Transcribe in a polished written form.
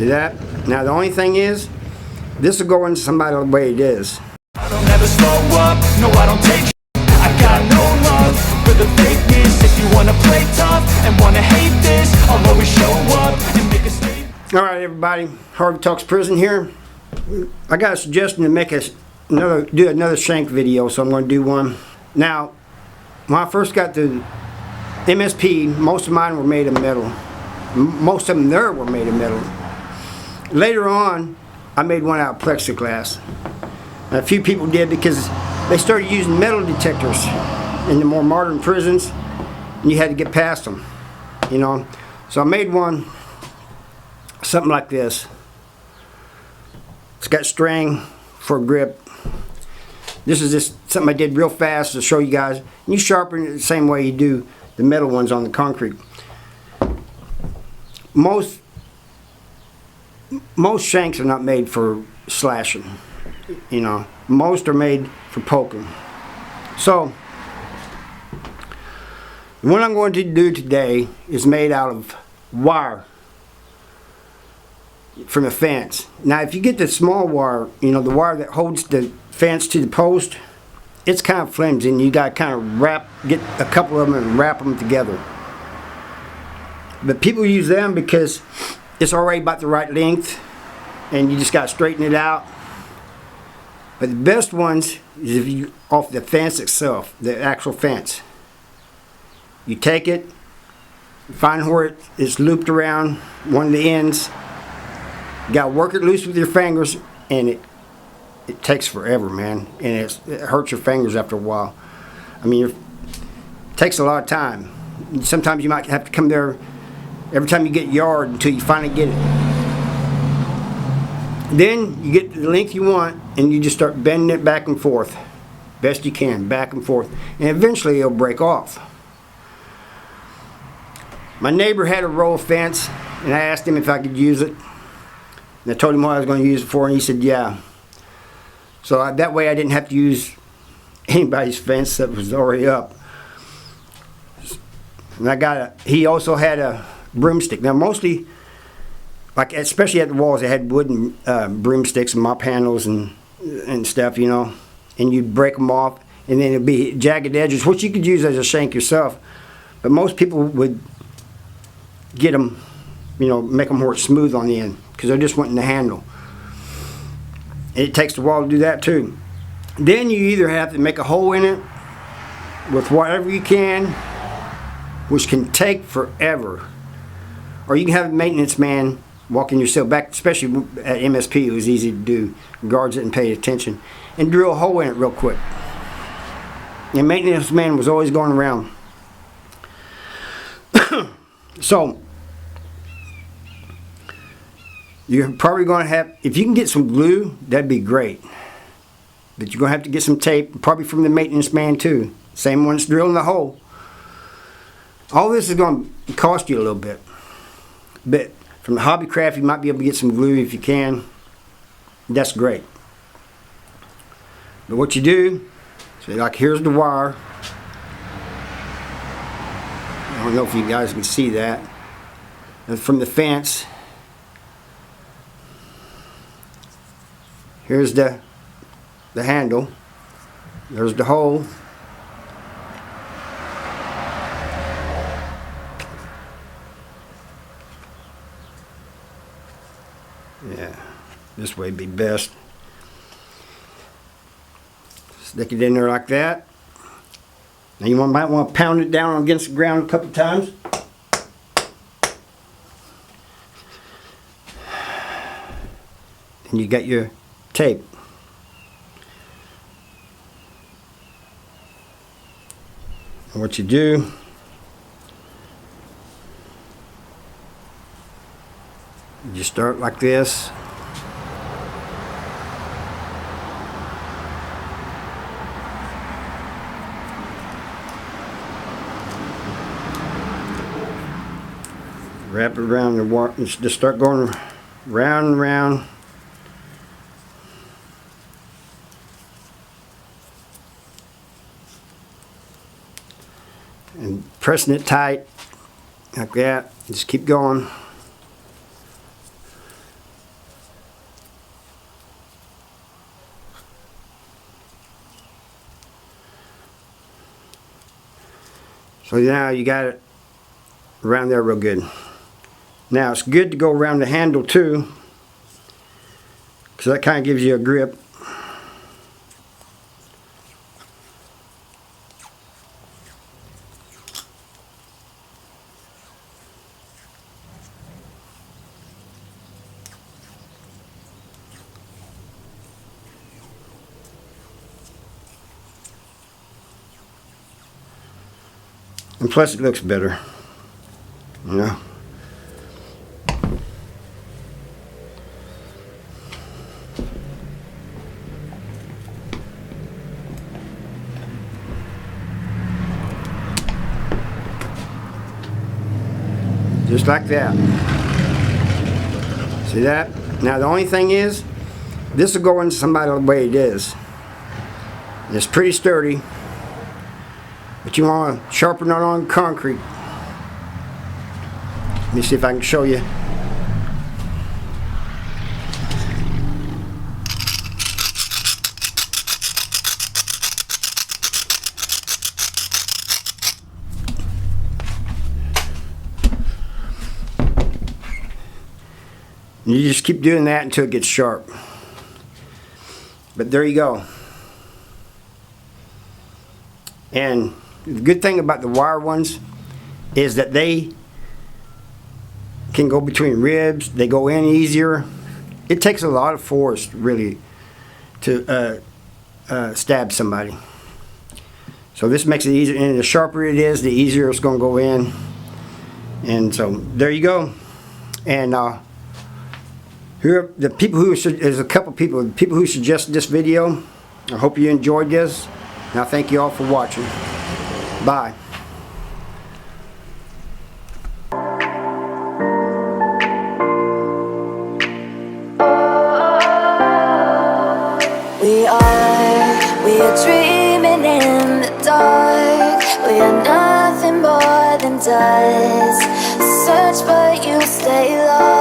See that? Now the only thing is, this will go into somebody the way it is. I don't ever slow up, no I don't take shit. I got no love for the fakeness. If you wanna play tough and wanna hate this, I'll always show up and make a statement. Alright everybody, Harvey Talks Prison here. I got a suggestion to make do another Shank video, so I'm going to do one. Now, when I first got the MSP, most of mine were made of metal. Most of them there were made of metal. Later on, I made one out of plexiglass. And a few people did because they started using metal detectors in the more modern prisons, and you had to get past them, you know. So I made one, something like this. It's got string for grip. This is just something I did real fast to show you guys. And you sharpen it the same way you do the metal ones on the concrete. Most shanks are not made for slashing, you know. Most are made for poking. So what I'm going to do today is made out of wire from the fence. Now if you get the small wire, you know, the wire that holds the fence to the post, it's kind of flimsy, and you got to kind of get a couple of them and wrap them together. But people use them because it's already about the right length, and you just got to straighten it out. But the best ones is if you off the fence itself, the actual fence. You take it, find where it's looped around one of the ends. You got to work it loose with your fingers, and it takes forever, man, and it hurts your fingers after a while. I mean, it takes a lot of time. Sometimes you might have to come there every time you get yard until you finally get it. Then you get the length you want, and you just start bending it back and forth, best you can, back and forth, and eventually it'll break off. My neighbor had a roll of fence, and I asked him if I could use it. And I told him what I was going to use it for, and he said yeah. So that way I didn't have to use anybody's fence that was already up. And he also had a broomstick. Now mostly, like especially at the walls, they had wooden broomsticks and mop handles and stuff, you know. And you'd break them off, and then it'd be jagged edges, which you could use as a shank yourself. But most people would get them, you know, make them more smooth on the end, because they're just wanting the handle. It takes a while to do that too. Then you either have to make a hole in it with whatever you can, which can take forever, or you can have a maintenance man walking yourself back, especially at MSP. It was easy to do. Guards didn't pay attention, and drill a hole in it real quick. And maintenance man was always going around. So you're probably going to have, if you can get some glue, that'd be great. But you're going to have to get some tape, probably from the maintenance man too. Same one that's drilling the hole. All this is going to cost you a little bit. But from the hobby craft, you might be able to get some glue if you can. That's great. But what you do, so like here's the wire. I don't know if you guys can see that. And from the fence, here's the handle. There's the hole. Yeah, this way would be best. Stick it in there like that. Now you might want to pound it down against the ground a couple times. And you got your tape. And what you do, you start like this. Wrap it around the wire, just start going round and round. And pressing it tight like that. Just keep going. So now you got it around there real good. Now it's good to go around the handle too, because that kind of gives you a grip. And plus it looks better, you know. Just like that. See that? Now the only thing is, this will go in somebody the way it is. It's pretty sturdy. But you want to sharpen it on concrete. Let me see if I can show you. And you just keep doing that until it gets sharp. But there you go. And the good thing about the wire ones is that they can go between ribs. They go in easier. It takes a lot of force, really, to stab somebody. So this makes it easier. And the sharper it is, the easier it's going to go in. And so there you go. And here, the people who there's a couple people who suggested this video. I hope you enjoyed this. Now thank you all for watching. Bye. We are dreaming in the dark. We are nothing more than dust. Search but you stay lost.